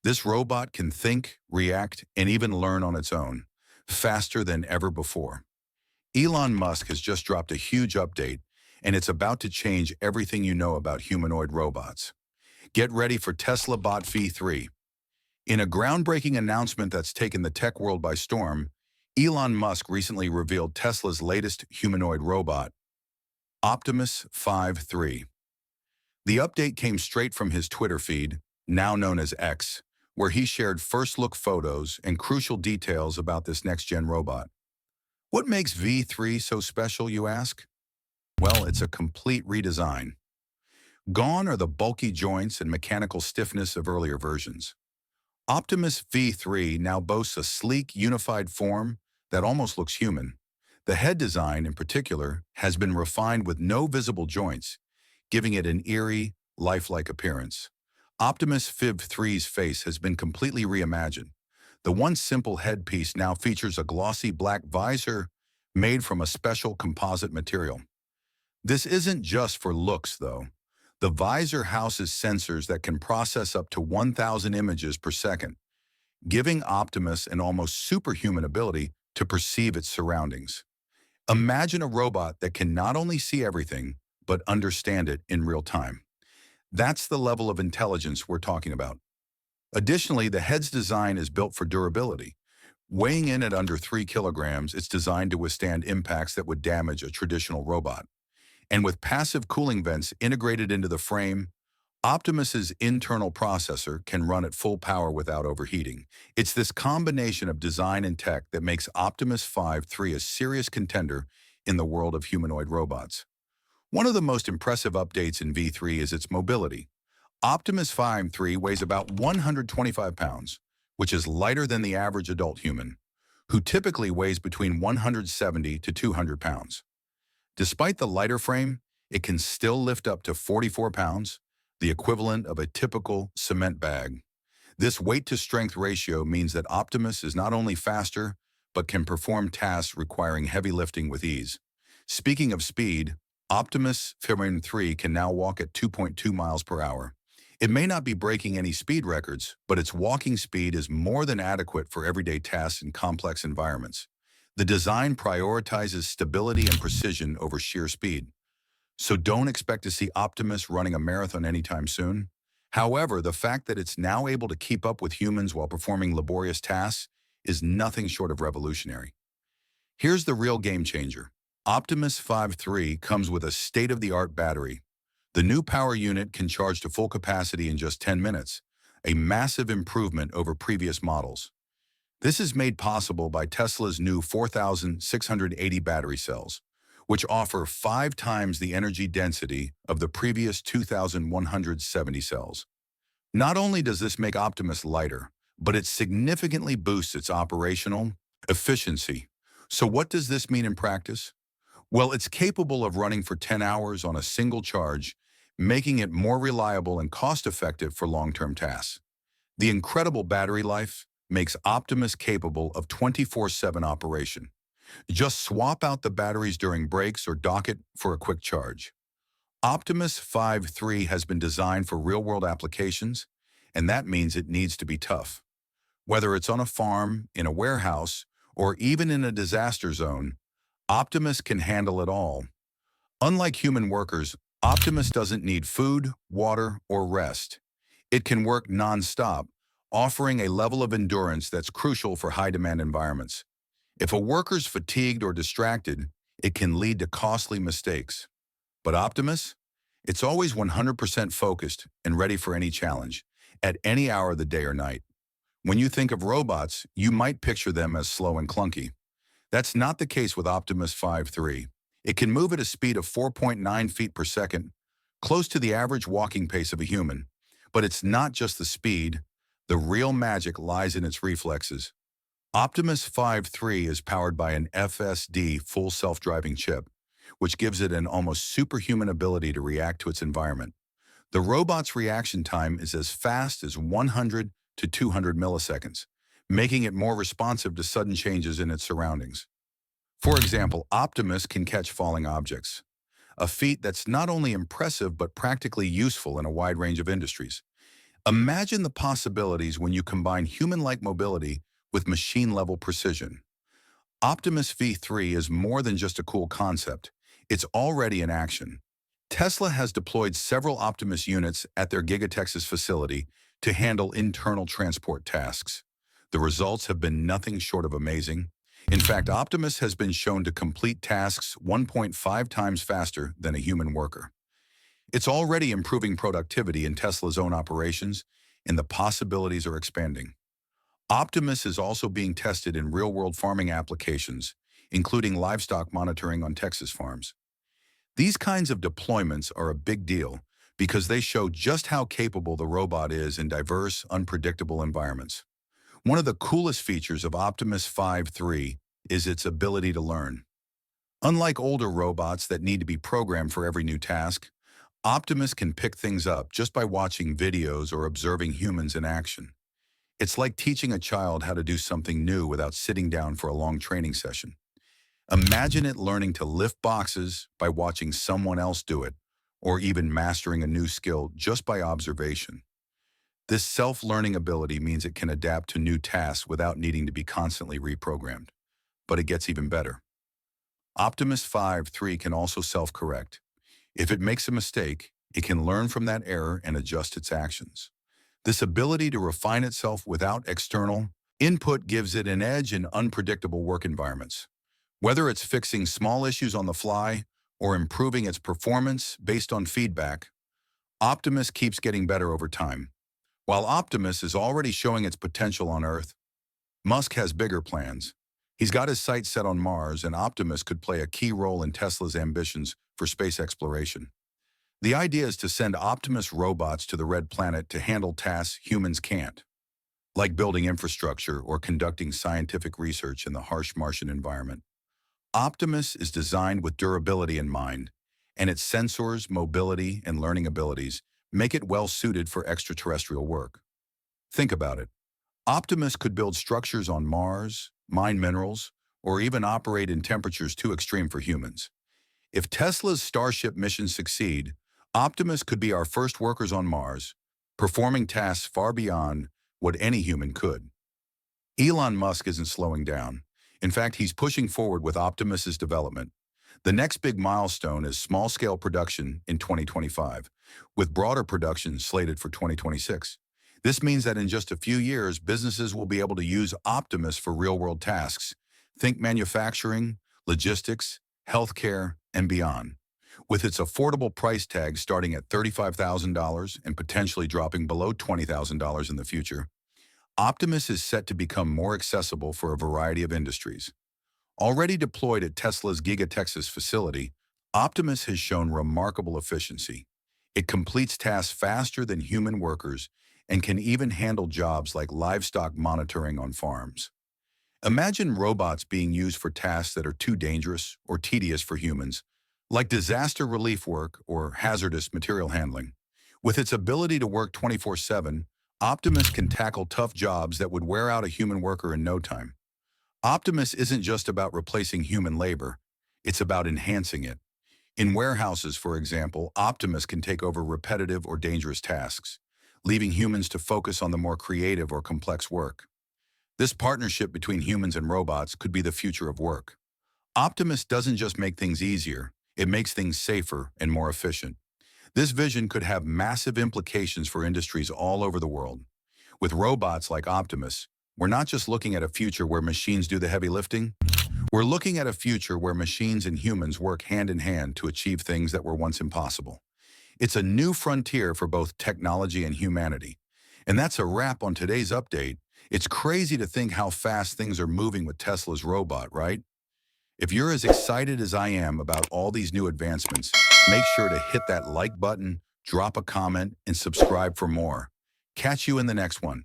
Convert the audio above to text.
This robot can think, react, and even learn on its own, faster than ever before. Elon Musk has just dropped a huge update, and it's about to change everything you know about humanoid robots. Get ready for Tesla Bot V3. In a groundbreaking announcement that's taken the tech world by storm, Elon Musk recently revealed Tesla's latest humanoid robot, Optimus 5.3. The update came straight from his Twitter feed, now known as X, where he shared first-look photos and crucial details about this next-gen robot. What makes V3 so special, you ask? Well, it's a complete redesign. Gone are the bulky joints and mechanical stiffness of earlier versions. Optimus V3 now boasts a sleek, unified form that almost looks human. The head design, in particular, has been refined with no visible joints, giving it an eerie, lifelike appearance. Optimus V3's face has been completely reimagined. The once simple headpiece now features a glossy black visor made from a special composite material. This isn't just for looks, though. The visor houses sensors that can process up to 1,000 images per second, giving Optimus an almost superhuman ability to perceive its surroundings. Imagine a robot that can not only see everything, but understand it in real time. That's the level of intelligence we're talking about. Additionally, the head's design is built for durability. Weighing in at under 3 kilograms, it's designed to withstand impacts that would damage a traditional robot. And with passive cooling vents integrated into the frame, Optimus's internal processor can run at full power without overheating. It's this combination of design and tech that makes Optimus 5.3 a serious contender in the world of humanoid robots. One of the most impressive updates in V3 is its mobility. Optimus 5.3 weighs about 125 pounds, which is lighter than the average adult human, who typically weighs between 170 to 200 pounds. Despite the lighter frame, it can still lift up to 44 pounds, the equivalent of a typical cement bag. This weight-to-strength ratio means that Optimus is not only faster, but can perform tasks requiring heavy lifting with ease. Speaking of speed, Optimus 3 can now walk at 2.2 miles per hour. It may not be breaking any speed records, but its walking speed is more than adequate for everyday tasks in complex environments. The design prioritizes stability and precision over sheer speed. So don't expect to see Optimus running a marathon anytime soon. However, the fact that it's now able to keep up with humans while performing laborious tasks is nothing short of revolutionary. Here's the real game changer. Optimus 5.3 comes with a state-of-the-art battery. The new power unit can charge to full capacity in just 10 minutes, a massive improvement over previous models. This is made possible by Tesla's new 4,680 battery cells, which offer 5 times the energy density of the previous 2,170 cells. Not only does this make Optimus lighter, but it significantly boosts its operational efficiency. So what does this mean in practice? Well, it's capable of running for 10 hours on a single charge, making it more reliable and cost-effective for long-term tasks. The incredible battery life makes Optimus capable of 24/7 operation. Just swap out the batteries during breaks or dock it for a quick charge. Optimus 5.3 has been designed for real-world applications, and that means it needs to be tough. Whether it's on a farm, in a warehouse, or even in a disaster zone, Optimus can handle it all. Unlike human workers, Optimus doesn't need food, water, or rest. It can work non-stop, offering a level of endurance that's crucial for high-demand environments. If a worker's fatigued or distracted, it can lead to costly mistakes. But Optimus? It's always 100% focused and ready for any challenge, at any hour of the day or night. When you think of robots, you might picture them as slow and clunky. That's not the case with Optimus 5.3. It can move at a speed of 4.9 feet per second, close to the average walking pace of a human. But it's not just the speed. The real magic lies in its reflexes. Optimus 5.3 is powered by an FSD full self-driving chip, which gives it an almost superhuman ability to react to its environment. The robot's reaction time is as fast as 100 to 200 milliseconds, making it more responsive to sudden changes in its surroundings. For example, Optimus can catch falling objects, a feat that's not only impressive but practically useful in a wide range of industries. Imagine the possibilities when you combine human-like mobility with machine-level precision. Optimus V3 is more than just a cool concept. It's already in action. Tesla has deployed several Optimus units at their Gigatexas facility to handle internal transport tasks. The results have been nothing short of amazing. In fact, Optimus has been shown to complete tasks 1.5 times faster than a human worker. It's already improving productivity in Tesla's own operations, and the possibilities are expanding. Optimus is also being tested in real-world farming applications, including livestock monitoring on Texas farms. These kinds of deployments are a big deal because they show just how capable the robot is in diverse, unpredictable environments. One of the coolest features of Optimus 5.3 is its ability to learn. Unlike older robots that need to be programmed for every new task, Optimus can pick things up just by watching videos or observing humans in action. It's like teaching a child how to do something new without sitting down for a long training session. Imagine it learning to lift boxes by watching someone else do it, or even mastering a new skill just by observation. This self-learning ability means it can adapt to new tasks without needing to be constantly reprogrammed. But it gets even better. Optimus 5.3 can also self-correct. If it makes a mistake, it can learn from that error and adjust its actions. This ability to refine itself without external input gives it an edge in unpredictable work environments. Whether it's fixing small issues on the fly or improving its performance based on feedback, Optimus keeps getting better over time. While Optimus is already showing its potential on Earth, Musk has bigger plans. He's got his sights set on Mars, and Optimus could play a key role in Tesla's ambitions for space exploration. The idea is to send Optimus robots to the Red Planet to handle tasks humans can't, like building infrastructure or conducting scientific research in the harsh Martian environment. Optimus is designed with durability in mind, and its sensors, mobility, and learning abilities make it well-suited for extraterrestrial work. Think about it. Optimus could build structures on Mars, mine minerals, or even operate in temperatures too extreme for humans. If Tesla's Starship missions succeed, Optimus could be our first workers on Mars, performing tasks far beyond what any human could. Elon Musk isn't slowing down. In fact, he's pushing forward with Optimus's development. The next big milestone is small-scale production in 2025, with broader production slated for 2026. This means that in just a few years, businesses will be able to use Optimus for real-world tasks. Think manufacturing, logistics, healthcare, and beyond. With its affordable price tag starting at $35,000 and potentially dropping below $20,000 in the future, Optimus is set to become more accessible for a variety of industries. Already deployed at Tesla's Gigatexas facility, Optimus has shown remarkable efficiency. It completes tasks faster than human workers and can even handle jobs like livestock monitoring on farms. Imagine robots being used for tasks that are too dangerous or tedious for humans, like disaster relief work or hazardous material handling. With its ability to work 24/7, Optimus can tackle tough jobs that would wear out a human worker in no time. Optimus isn't just about replacing human labor, it's about enhancing it. In warehouses, for example, Optimus can take over repetitive or dangerous tasks, leaving humans to focus on the more creative or complex work. This partnership between humans and robots could be the future of work. Optimus doesn't just make things easier, it makes things safer and more efficient. This vision could have massive implications for industries all over the world. With robots like Optimus, we're not just looking at a future where machines do the heavy lifting. We're looking at a future where machines and humans work hand in hand to achieve things that were once impossible. It's a new frontier for both technology and humanity. And that's a wrap on today's update. It's crazy to think how fast things are moving with Tesla's robot, right? If you're as excited as I am about all these new advancements, make sure to hit that like button, drop a comment, and subscribe for more. Catch you in the next one.